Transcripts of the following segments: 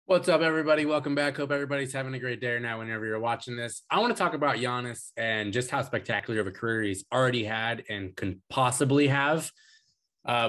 What's up, everybody? Welcome back. Hope everybody's having a great day now whenever you're watching this. I want to talk about Giannis and just how spectacular of a career he's already had and can possibly have.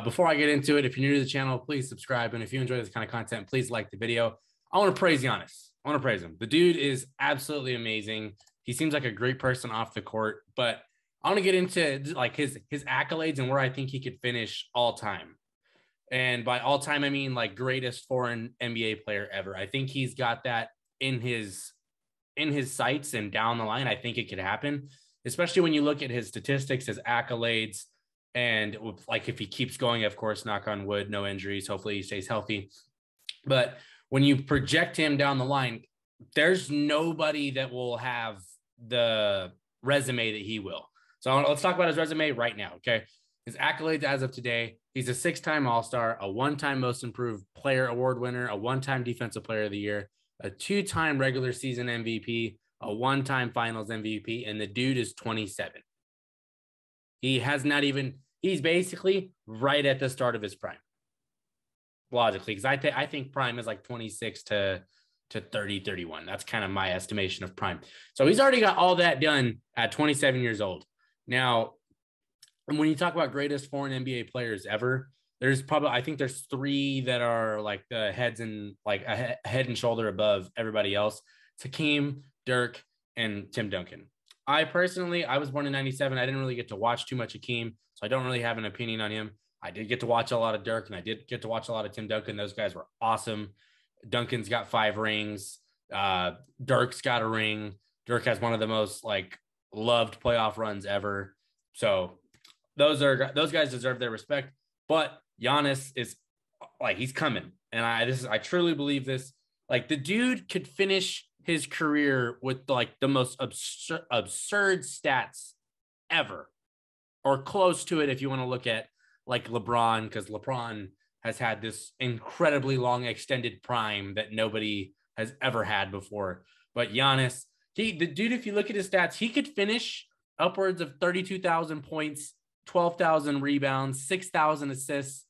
Before I get into it, if you're new to the channel, please subscribe. And if you enjoy this kind of content, please like the video. I want to praise Giannis. I want to praise him. The dude is absolutely amazing. He seems like a great person off the court, but I want to get into like his accolades and where I think he could finish all time. And by all time, I mean like greatest foreign NBA player ever. I think he's got that in his sights and down the line. I think it could happen, especially when you look at his statistics, his accolades, and like if he keeps going, of course, knock on wood, no injuries. Hopefully he stays healthy. But when you project him down the line, there's nobody that will have the resume that he will. So let's talk about his resume right now. Okay. His accolades as of today: he's a 6-time All-Star, a 1-time Most Improved Player award winner, a 1-time Defensive Player of the Year, a 2-time regular season MVP, a 1-time Finals MVP, and the dude is 27. He has not even, he's basically right at the start of his prime, logically, because I think prime is like 26 to 30, 31. That's kind of my estimation of prime. So he's already got all that done at 27 years old. Now, and when you talk about greatest foreign NBA players ever, there's probably, I think there's 3 that are like the heads and like a head and shoulder above everybody else. It's Hakeem, Dirk, and Tim Duncan. I was born in 97. I didn't really get to watch too much Hakeem, so I don't really have an opinion on him. I did get to watch a lot of Dirk, and I did get to watch a lot of Tim Duncan. Those guys were awesome. Duncan's got 5 rings. Dirk's got a ring. Dirk has one of the most like loved playoff runs ever. So those guys deserve their respect, but Giannis is like, he's coming. And I truly believe this. Like, the dude could finish his career with like the most absurd stats ever, or close to it. If you want to look at like LeBron, because LeBron has had this incredibly long extended prime that nobody has ever had before. But Giannis, the dude, if you look at his stats, he could finish upwards of 32,000 points, 12,000 rebounds, 6,000 assists,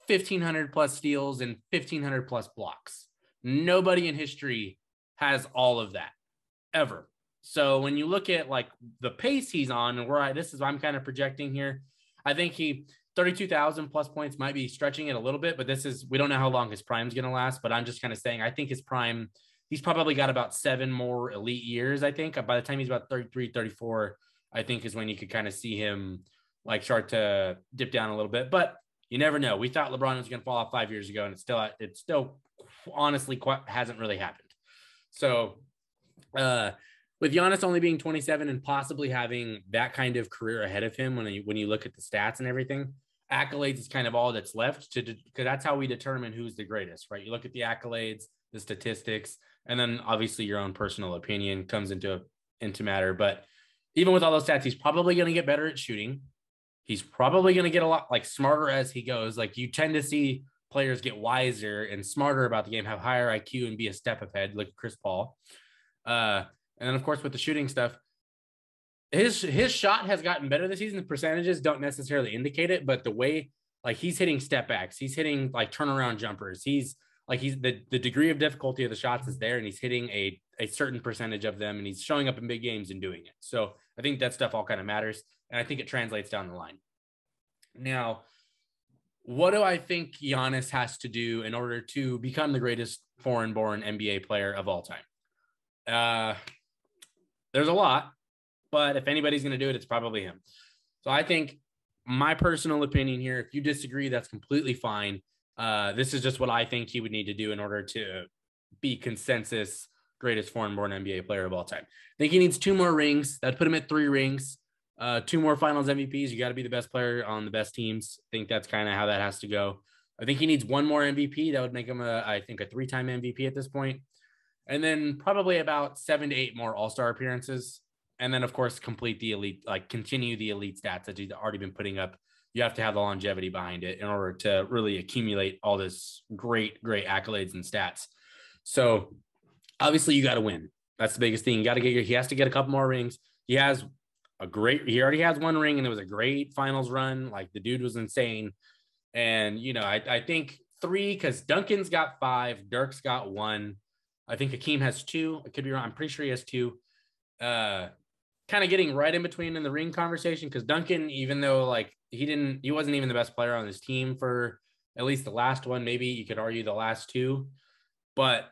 1,500 plus steals, and 1,500 plus blocks. Nobody in history has all of that ever. So when you look at like the pace he's on, and I'm kind of projecting here, I think 32,000 plus points might be stretching it a little bit, but we don't know how long his prime is going to last, but I'm just kind of saying, I think his prime, he's probably got about 7 more elite years. I think by the time he's about 33, 34, I think is when you could kind of see him like start to dip down a little bit, but you never know. We thought LeBron was going to fall off 5 years ago, and it still honestly hasn't really happened. So with Giannis only being 27 and possibly having that kind of career ahead of him, when you look at the stats and everything, accolades is kind of all that's left because that's how we determine who's the greatest, right? You look at the accolades, the statistics, and then obviously your own personal opinion comes into matter. But even with all those stats, he's probably going to get better at shooting. He's probably going to get a lot like smarter as he goes. Like, you tend to see players get wiser and smarter about the game, have higher IQ, and be a step ahead, like Chris Paul. And then, of course, with the shooting stuff, his shot has gotten better this season. The percentages don't necessarily indicate it, but the way like he's hitting step backs, he's hitting like turnaround jumpers. The degree of difficulty of the shots is there, and he's hitting a certain percentage of them, and he's showing up in big games and doing it. So I think that stuff all kind of matters, and I think it translates down the line. Now, what do I think Giannis has to do in order to become the greatest foreign-born NBA player of all time? There's a lot, but if anybody's going to do it, it's probably him. So I think my personal opinion here, if you disagree, that's completely fine. This is just what I think he would need to do in order to be consensus greatest foreign-born NBA player of all time. I think he needs 2 more rings. That'd put him at 3 rings. 2 more Finals MVPs. You got to be the best player on the best teams. I think that's kind of how that has to go. I think he needs 1 more MVP. That would make him a 3-time MVP at this point. And then probably about 7 to 8 more All-Star appearances. And then, of course, continue the elite stats that he's already been putting up. You have to have the longevity behind it in order to really accumulate all this great accolades and stats. So obviously you got to win. That's the biggest thing. He has to get a couple more rings. He already has 1 ring, and it was a great finals run. Like, the dude was insane. And, I think 3 because Duncan's got 5, Dirk's got 1. I think Hakeem has 2. I could be wrong. I'm pretty sure he has 2. Kind of getting right in between in the ring conversation because Duncan, even though like he wasn't even the best player on his team for at least the last one, maybe you could argue the last 2. But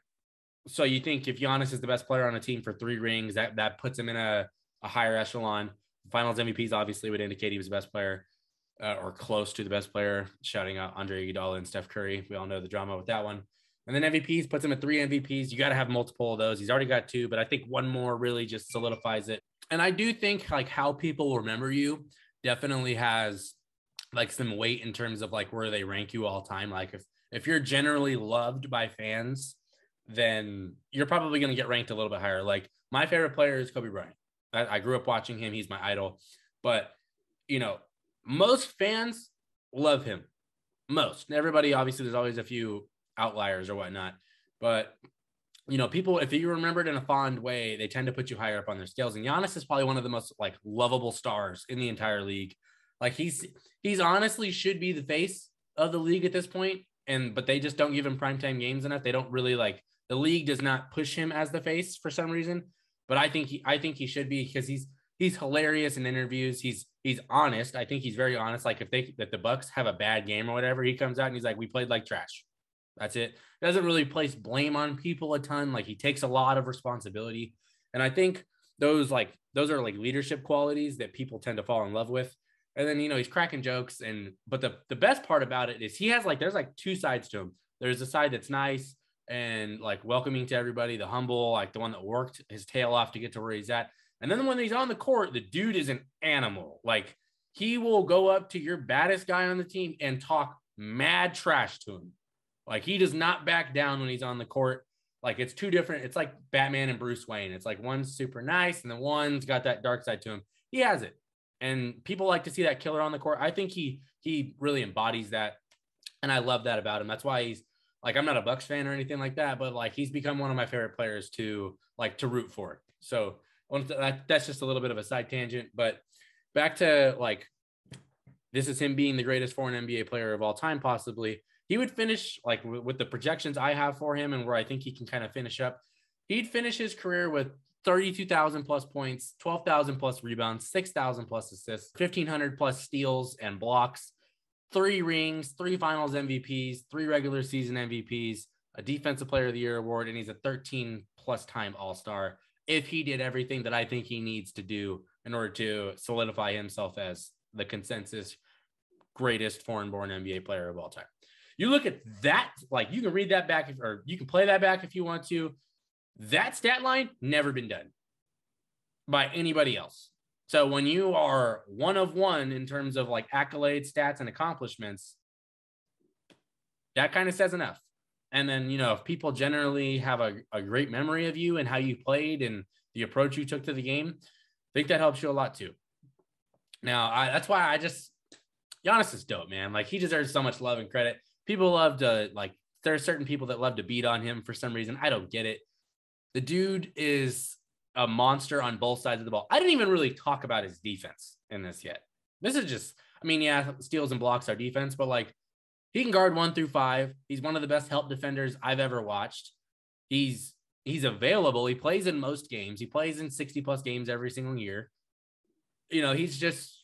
so you think if Giannis is the best player on a team for 3 rings, that puts him in a higher echelon. Finals MVPs obviously would indicate he was the best player or close to the best player, shouting out Andre Iguodala and Steph Curry. We all know the drama with that one. And then MVPs puts him at 3 MVPs. You got to have multiple of those. He's already got 2, but I think 1 more really just solidifies it. And I do think like how people remember you definitely has like some weight in terms of like where they rank you all time. Like if you're generally loved by fans, then you're probably going to get ranked a little bit higher. Like my favorite player is Kobe Bryant. I grew up watching him. He's my idol. But, you know, most fans love him. Most. Everybody, obviously, there's always a few outliers or whatnot. But, you know, people, if you remembered in a fond way, they tend to put you higher up on their scales. And Giannis is probably one of the most, like, lovable stars in the entire league. Like, he's honestly should be the face of the league at this point. But they just don't give him primetime games enough. They don't really, like, the league does not push him as the face for some reason. But I think he should be because he's hilarious in interviews. He's honest. I think he's very honest. Like if the Bucks have a bad game or whatever, he comes out and he's like, we played like trash. That's it. Doesn't really place blame on people a ton. Like he takes a lot of responsibility. And I think those are like leadership qualities that people tend to fall in love with. And then, you know, he's cracking jokes. But the best part about it is he has like, there's like 2 sides to him. There's a side that's nice and like welcoming to everybody, the humble, like the one that worked his tail off to get to where he's at. And then when he's on the court, the dude is an animal. Like he will go up to your baddest guy on the team and talk mad trash to him. Like he does not back down when he's on the court. Like it's 2 different. It's like Batman and Bruce Wayne. It's like one's super nice and the one's got that dark side to him. He has it. And people like to see that killer on the court. I think he really embodies that. And I love that about him. That's why he's, like, I'm not a Bucks fan or anything like that, but like he's become one of my favorite players to root for. So that's just a little bit of a side tangent, but back to like, this is him being the greatest foreign NBA player of all time. Possibly he would finish like with the projections I have for him and where I think he can kind of finish up. He'd finish his career with 32,000 plus points, 12,000 plus rebounds, 6,000 plus assists, 1,500 plus steals and blocks, 3 rings, 3 finals MVPs, 3 regular season MVPs, a defensive player of the year award, and he's a 13 plus time all-star if he did everything that I think he needs to do in order to solidify himself as the consensus greatest foreign-born NBA player of all time. You look at that, like you can read that back or you can play that back if you want to. That stat line never been done by anybody else. So when you are 1 of 1 in terms of like accolades, stats, and accomplishments, that kind of says enough. And then, you know, if people generally have a great memory of you and how you played and the approach you took to the game, I think that helps you a lot too. Now, that's why Giannis is dope, man. Like he deserves so much love and credit. People love to there are certain people that love to beat on him for some reason. I don't get it. The dude is a monster on both sides of the ball. I didn't even really talk about his defense in this yet. This is just, I mean, yeah, steals and blocks are defense, but like he can guard 1 through 5. He's one of the best help defenders I've ever watched. He's available. He plays in most games. He plays in 60 plus games every single year. You know, he's just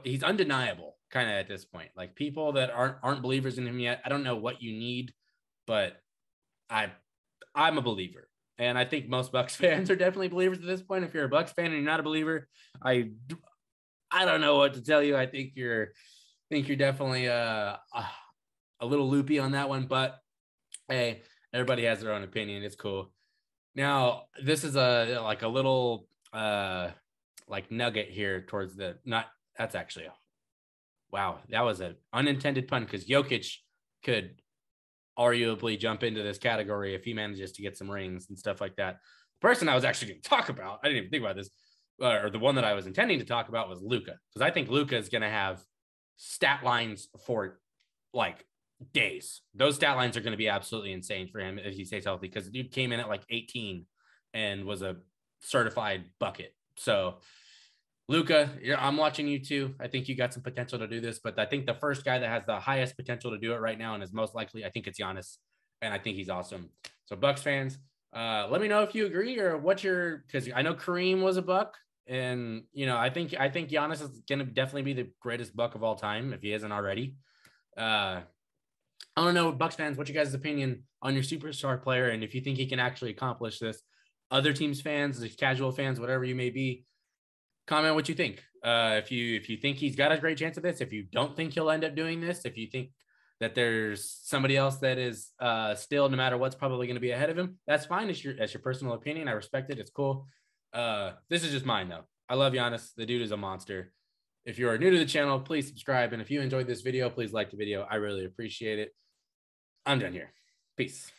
he's undeniable kind of at this point. Like people that aren't believers in him yet, I don't know what you need, but I'm a believer. And I think most Bucks fans are definitely believers at this point. If you're a Bucks fan and you're not a believer, I don't know what to tell you. I think you're definitely a little loopy on that one, but hey, everybody has their own opinion. It's cool. Now, this is a little like nugget here towards that's actually wow. That was an unintended pun because Jokic could arguably jump into this category if he manages to get some rings and stuff like that. The person I was actually going to talk about, I didn't even think about this, or the one that I was intending to talk about was Luka, because I think Luka is going to have stat lines for like days. Those stat lines are going to be absolutely insane for him if he stays healthy, because the dude came in at like 18 and was a certified bucket. So Luka, yeah, I'm watching you too. I think you got some potential to do this, but I think the first guy that has the highest potential to do it right now and is most likely, I think it's Giannis, and I think he's awesome. So Bucks fans, let me know if you agree or what your, because I know Kareem was a Buck, and I think Giannis is going to definitely be the greatest Buck of all time if he isn't already. I don't know, Bucks fans, what you guys' opinion on your superstar player, and if you think he can actually accomplish this. Other teams fans, the casual fans, whatever you may be, comment what you think. If you think he's got a great chance of this, if you don't think he'll end up doing this, if you think that there's somebody else that is still, no matter what's probably going to be ahead of him, that's fine. It's your personal opinion. I respect it. It's cool. This is just mine though. I love Giannis. The dude is a monster. If you are new to the channel, please subscribe. And if you enjoyed this video, please like the video. I really appreciate it. I'm done here. Peace.